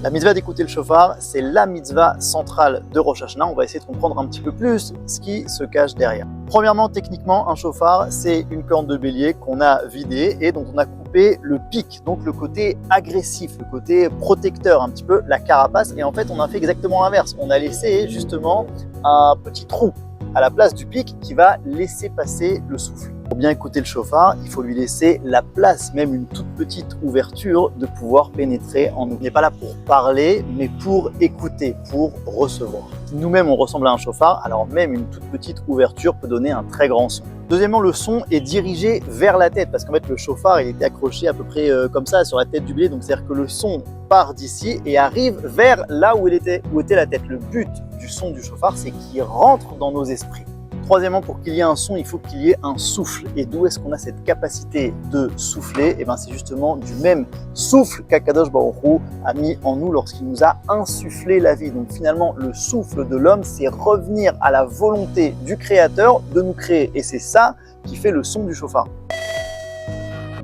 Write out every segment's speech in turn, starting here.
La mitzvah d'écouter le shofar, c'est la mitzvah centrale de Rosh Hashanah. On va essayer de comprendre un petit peu plus ce qui se cache derrière. Premièrement, techniquement, un shofar, c'est une corne de bélier qu'on a vidée et dont on a coupé le pic, donc le côté agressif, le côté protecteur, un petit peu la carapace. Et en fait, on a fait exactement l'inverse. On a laissé justement un petit trou à la place du pic qui va laisser passer le souffle. Pour bien écouter le shofar, il faut lui laisser la place, même une toute petite ouverture, de pouvoir pénétrer en nous. On n'est pas là pour parler, mais pour écouter, pour recevoir. Si nous-mêmes on ressemble à un shofar, alors même une toute petite ouverture peut donner un très grand son. Deuxièmement, le son est dirigé vers la tête, parce qu'en fait le shofar il était accroché à peu près comme ça sur la tête du bélier, donc c'est-à-dire que le son part d'ici et arrive vers là où était la tête. Le but du son du shofar, c'est qu'il rentre dans nos esprits. Troisièmement, pour qu'il y ait un son, il faut qu'il y ait un souffle. Et d'où est-ce qu'on a cette capacité de souffler? Et bien, c'est justement du même souffle qu'Akadosh Baruch Hu a mis en nous lorsqu'il nous a insufflé la vie. Donc finalement, le souffle de l'homme, c'est revenir à la volonté du Créateur de nous créer. Et c'est ça qui fait le son du shofar.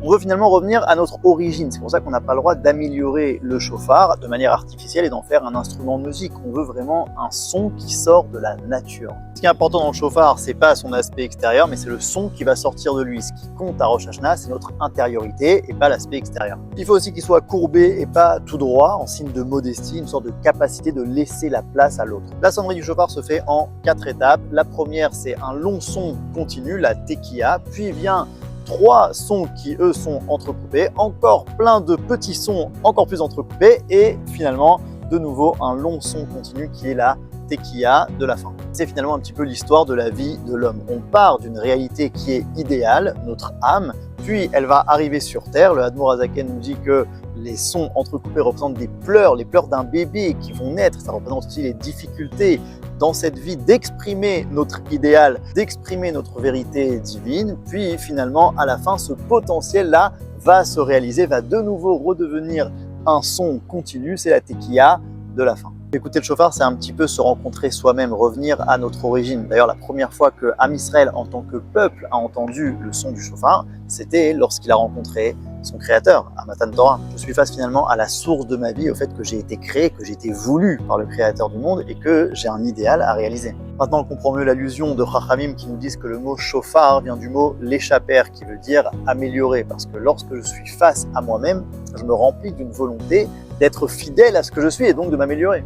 On veut finalement revenir à notre origine. C'est pour ça qu'on n'a pas le droit d'améliorer le shofar de manière artificielle et d'en faire un instrument de musique. On veut vraiment un son qui sort de la nature. Ce qui est important dans le shofar, c'est pas son aspect extérieur, mais c'est le son qui va sortir de lui. Ce qui compte à Rosh Hashanah, c'est notre intériorité et pas l'aspect extérieur. Il faut aussi qu'il soit courbé et pas tout droit, en signe de modestie, une sorte de capacité de laisser la place à l'autre. La sonnerie du shofar se fait en 4 étapes. La première, c'est un long son continu, la tekiya, puis vient 3 sons qui, eux, sont entrecoupés, encore plein de petits sons encore plus entrecoupés, et finalement, de nouveau, un long son continu qui est la tekiya de la fin. C'est finalement un petit peu l'histoire de la vie de l'homme. On part d'une réalité qui est idéale, notre âme, puis elle va arriver sur Terre. Le Admor Hazaken nous dit que les sons entrecoupés représentent des pleurs, les pleurs d'un bébé qui vont naître. Ça représente aussi les difficultés dans cette vie d'exprimer notre idéal, d'exprimer notre vérité divine. Puis finalement, à la fin, ce potentiel-là va se réaliser, va de nouveau redevenir un son continu. C'est la tekiya de la fin. Écouter le shofar, c'est un petit peu se rencontrer soi-même, revenir à notre origine. D'ailleurs, la première fois que Am Israël, en tant que peuple, a entendu le son du shofar, c'était lorsqu'il a rencontré son créateur, à Matan Torah. Je suis face finalement à la source de ma vie, au fait que j'ai été créé, que j'ai été voulu par le créateur du monde et que j'ai un idéal à réaliser. Maintenant, on comprend mieux l'allusion de Chachamim qui nous disent que le mot shofar vient du mot l'échapper, qui veut dire améliorer, parce que lorsque je suis face à moi-même, je me remplis d'une volonté d'être fidèle à ce que je suis et donc de m'améliorer.